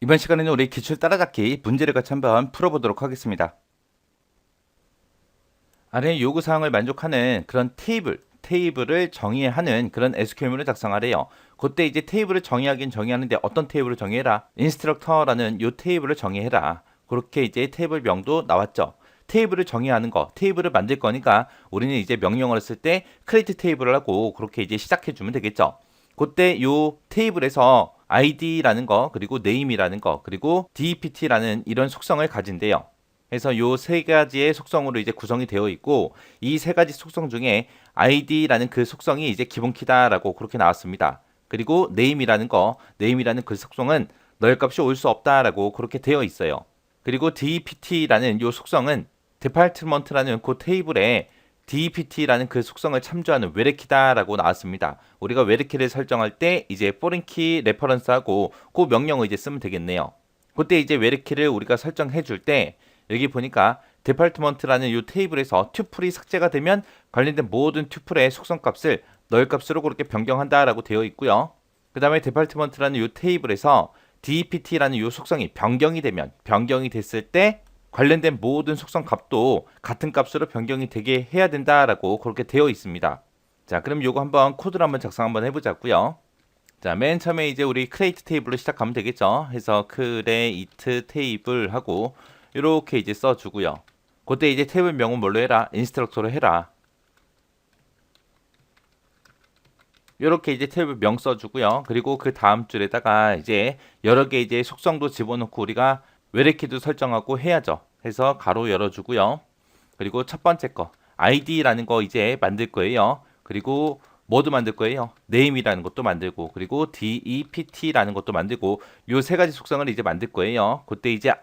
이번 시간에는 우리 기출 따라잡기 문제를 같이 한번 풀어보도록 하겠습니다. 아래 요구사항을 만족하는 그런 테이블을 정의하는 그런 SQL문을 작성하래요. 그때 이제 테이블을 정의하는데 어떤 테이블을 정의해라? 인스트럭터라는 요 테이블을 정의해라. 그렇게 이제 테이블 명도 나왔죠. 테이블을 정의하는 거, 테이블을 만들 거니까 우리는 이제 명령어를 쓸 때 create 테이블을 하고 그렇게 이제 시작해 주면 되겠죠. 그때 요 테이블에서 id라는 거, 그리고 name이라는 거, 그리고 dept라는 이런 속성을 가진대요. 그래서 요 세 가지의 속성으로 이제 구성이 되어 있고 이 세 가지 속성 중에 id라는 그 속성이 이제 기본 키다라고 그렇게 나왔습니다. 그리고 name이라는 그 속성은 널 값이 올 수 없다라고 그렇게 되어 있어요. 그리고 dept라는 요 속성은 department라는 그 테이블에 dept라는 그 속성을 참조하는 외래키다라고 나왔습니다. 우리가 외래키를 설정할 때 이제 foreign key 레퍼런스하고 그 명령을 이제 쓰면 되겠네요. 그때 이제 외래키를 우리가 설정해 줄 때 여기 보니까 department라는 이 테이블에서 튜플이 삭제가 되면 관련된 모든 튜플의 속성 값을 널 값으로 그렇게 변경한다라고 되어 있고요. 그 다음에 department라는 이 테이블에서 dept라는 이 속성이 변경이 됐을 때 관련된 모든 속성 값도 같은 값으로 변경이 되게 해야 된다라고 그렇게 되어 있습니다. 자, 그럼 요거 한번 코드를 한번 작성 한번 해보자고요. 자, 맨 처음에 이제 우리 create 테이블로 시작하면 되겠죠. 해서 create 테이블 하고 이렇게 이제 써주고요. 그때 이제 테이블 명은 뭘로 해라? 인스트럭터로 해라. 이렇게 이제 테이블 명 써주고요. 그리고 그 다음 줄에다가 이제 여러 개 이제 속성도 집어넣고 우리가 외래키도 설정하고 해야죠. 해서 가로 열어주고요. 그리고 첫 번째 거 id라는 거 이제 만들 거예요. 그리고 뭐도 만들 거예요. name이라는 것도 만들고 그리고 dept라는 것도 만들고 요 세 가지 속성을 이제 만들 거예요. 그때 이제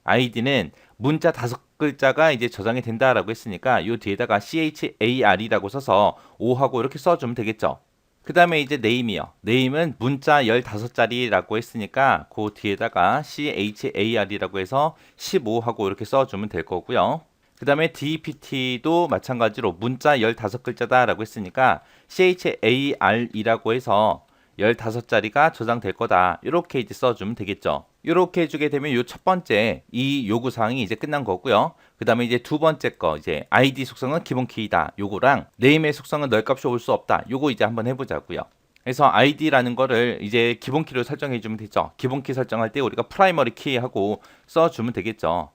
id는 문자 5글자가 이제 저장이 된다라고 했으니까 요 뒤에다가 char이라고 써서 5하고 이렇게 써주면 되겠죠. 그 다음에 이제 name이요. name은 문자 15자리라고 했으니까 그 뒤에다가 char이라고 해서 15하고 이렇게 써주면 될 거고요. 그 다음에 dept도 마찬가지로 문자 15글자다라고 했으니까 char이라고 해서 15자리가 저장될 거다. 이렇게 이제 써주면 되겠죠. 이렇게 해주게 되면 이 첫 번째 이 요구사항이 이제 끝난 거고요. 그 다음에 이제 두 번째 거 이제 id 속성은 기본 키이다. 요거랑 name의 속성은 널 값이 올 수 없다. 요거 이제 한번 해보자고요. 그래서 id라는 거를 이제 기본 키로 설정해 주면 되죠. 기본 키 설정할 때 우리가 프라이머리 키 하고 써주면 되겠죠.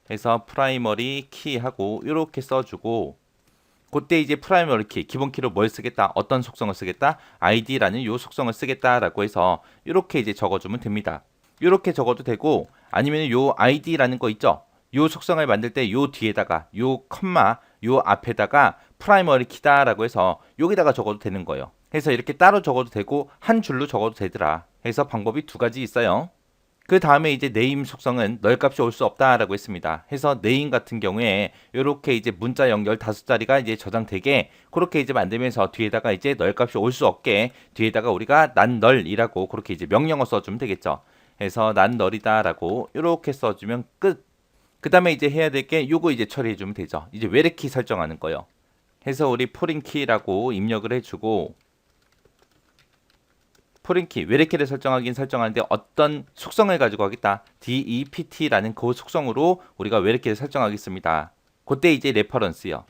그래서 프라이머리 키 하고 이렇게 써주고 그때 이제 프라이머리 키, 기본 키로 뭘 쓰겠다, 어떤 속성을 쓰겠다, id라는 요 속성을 쓰겠다라고 해서 이렇게 이제 적어주면 됩니다. 이렇게 적어도 되고 아니면 요 id라는 거 있죠. 요 속성을 만들 때 요 뒤에다가 요 컴마, 요 앞에다가 프라이머리 키다라고 해서 여기다가 적어도 되는 거예요. 해서 이렇게 따로 적어도 되고 한 줄로 적어도 되더라. 해서 방법이 두 가지 있어요. 그 다음에 이제 name 속성은 널 값이 올 수 없다라고 했습니다. 해서 name 같은 경우에 이렇게 이제 문자 연결 5자리가 이제 저장되게 그렇게 이제 만들면서 뒤에다가 이제 널 값이 올 수 없게 뒤에다가 우리가 난 널이라고 그렇게 이제 명령어 써주면 되겠죠. 해서 난 널이다라고 이렇게 써주면 끝. 그 다음에 이제 해야 될 게 요거 이제 처리해주면 되죠. 이제 외래키 설정하는 거요. 해서 우리 포린 키라고 입력을 해주고 포린키, 외래키를 설정하긴 설정하는데 어떤 속성을 가지고 하겠다. dept라는 그 속성으로 우리가 외래키를 설정하겠습니다. 그때 이제 레퍼런스요.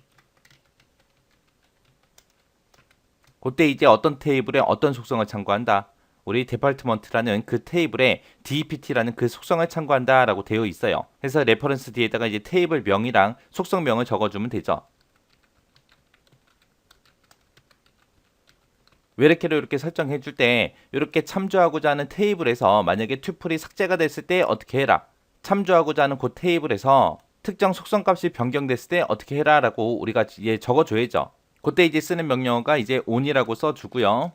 그때 이제 어떤 테이블에 어떤 속성을 참고한다. 우리 department라는 그 테이블에 dept라는 그 속성을 참고한다라고 되어 있어요. 그래서 레퍼런스 뒤에다가 이제 테이블 명이랑 속성명을 적어주면 되죠. 외래키를 이렇게 설정해 줄 때 이렇게 참조하고자 하는 테이블에서 만약에 튜플이 삭제가 됐을 때 어떻게 해라. 참조하고자 하는 그 테이블에서 특정 속성 값이 변경됐을 때 어떻게 해라 라고 우리가 이제 적어줘야죠. 그때 이제 쓰는 명령어가 이제 on이라고 써주고요.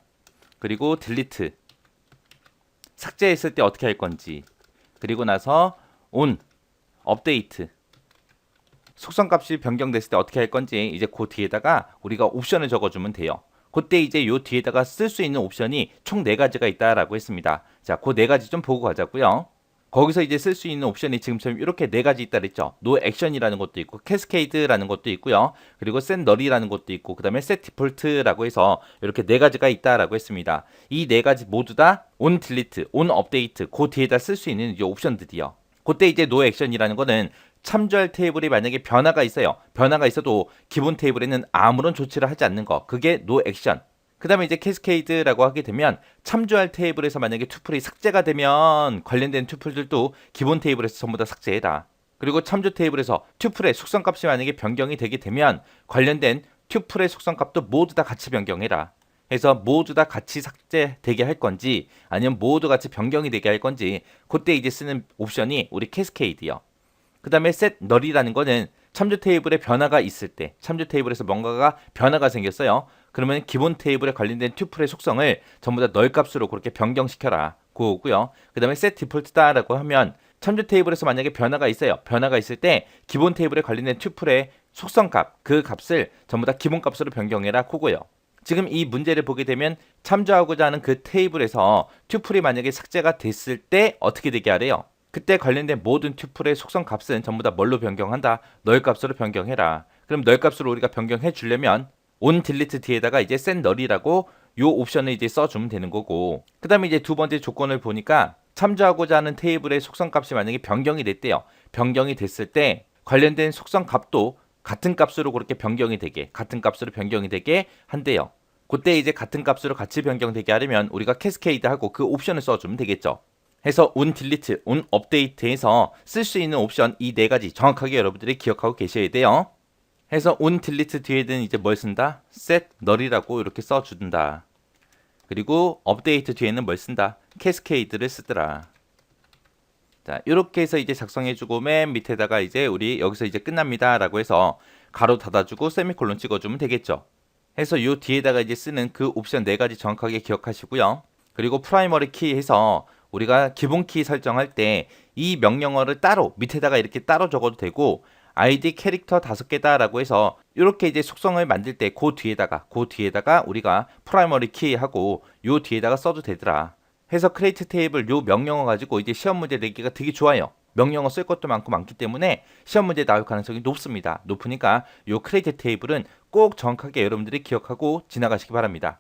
그리고 delete 삭제했을 때 어떻게 할 건지 그리고 나서 on update 속성 값이 변경됐을 때 어떻게 할 건지 이제 그 뒤에다가 우리가 옵션을 적어주면 돼요. 그때 이제 요 뒤에다가 쓸 수 있는 옵션이 총 4가지가 있다라고 했습니다. 자, 그 4가지 좀 보고 가자고요. 거기서 이제 쓸 수 있는 옵션이 지금처럼 이렇게 네 가지 있다 그랬죠. 노 액션이라는 것도 있고 캐스케이드라는 것도 있고요. 그리고 셋 널이라는 것도 있고 그다음에 셋 디폴트라고 해서 이렇게 네 가지가 있다라고 했습니다. 이 네 가지 모두 다 온 딜리트, 온 업데이트 그 뒤에다 쓸 수 있는 이제 옵션들이요. 그때 이제 노 액션이라는 거는 참조할 테이블이 만약에 변화가 있어요. 변화가 있어도 기본 테이블에는 아무런 조치를 하지 않는 거. 그게 노 액션. 그 다음에 이제 캐스케이드라고 하게 되면 참조할 테이블에서 만약에 투플이 삭제가 되면 관련된 투플들도 기본 테이블에서 전부 다 삭제해라. 그리고 참조 테이블에서 투플의 속성값이 만약에 변경이 되게 되면 관련된 투플의 속성값도 모두 다 같이 변경해라. 해서 모두 다 같이 삭제되게 할 건지 아니면 모두 같이 변경이 되게 할 건지 그때 이제 쓰는 옵션이 우리 캐스케이드요. 그 다음에 set null이라는 거는 참조 테이블에 변화가 있을 때 참조 테이블에서 뭔가가 변화가 생겼어요. 그러면 기본 테이블에 관련된 튜플의 속성을 전부 다 null 값으로 그렇게 변경시켜라. 그거고요. 그 다음에 set default다라고 하면 참조 테이블에서 만약에 변화가 있어요. 변화가 있을 때 기본 테이블에 관련된 튜플의 속성값, 그 값을 전부 다 기본 값으로 변경해라. 그거요. 지금 이 문제를 보게 되면 참조하고자 하는 그 테이블에서 튜플이 만약에 삭제가 됐을 때 어떻게 되게 하래요? 그때 관련된 모든 튜플의 속성 값은 전부 다 뭘로 변경한다? 널 값으로 변경해라. 그럼 널 값으로 우리가 변경해 주려면 on delete 뒤에다가 이제 set null이라고 요 옵션을 이제 써주면 되는 거고 그 다음에 이제 두 번째 조건을 보니까 참조하고자 하는 테이블의 속성 값이 만약에 변경이 됐대요. 변경이 됐을 때 관련된 속성 값도 같은 값으로 그렇게 변경이 되게 같은 값으로 변경이 되게 한대요. 그때 이제 같은 값으로 같이 변경되게 하려면 우리가 캐스케이드하고 그 옵션을 써주면 되겠죠. 해서 on delete, on update에서 쓸 수 있는 옵션 이 네 가지 정확하게 여러분들이 기억하고 계셔야 돼요. 해서 on delete 뒤에는 이제 뭘 쓴다? set null이라고 이렇게 써준다. 그리고 update 뒤에는 뭘 쓴다? cascade를 쓰더라. 자, 이렇게 해서 이제 작성해주고 맨 밑에다가 이제 우리 여기서 이제 끝납니다라고 해서 가로 닫아주고 세미콜론 찍어주면 되겠죠. 해서 요 뒤에다가 이제 쓰는 그 옵션 네 가지 정확하게 기억하시고요. 그리고 프라이머리 키 해서 우리가 기본 키 설정할 때 이 명령어를 따로 밑에다가 이렇게 따로 적어도 되고 id 캐릭터 5개다라고 해서 이렇게 이제 속성을 만들 때 그 뒤에다가 우리가 프라이머리 키 하고 요 뒤에다가 써도 되더라. 해서 크리에이트 테이블 요 명령어 가지고 이제 시험 문제 내기가 되게 좋아요. 명령어 쓸 것도 많기 때문에 시험 문제 나올 가능성이 높습니다. 높으니까 요 크리에이트 테이블은 꼭 정확하게 여러분들이 기억하고 지나가시기 바랍니다.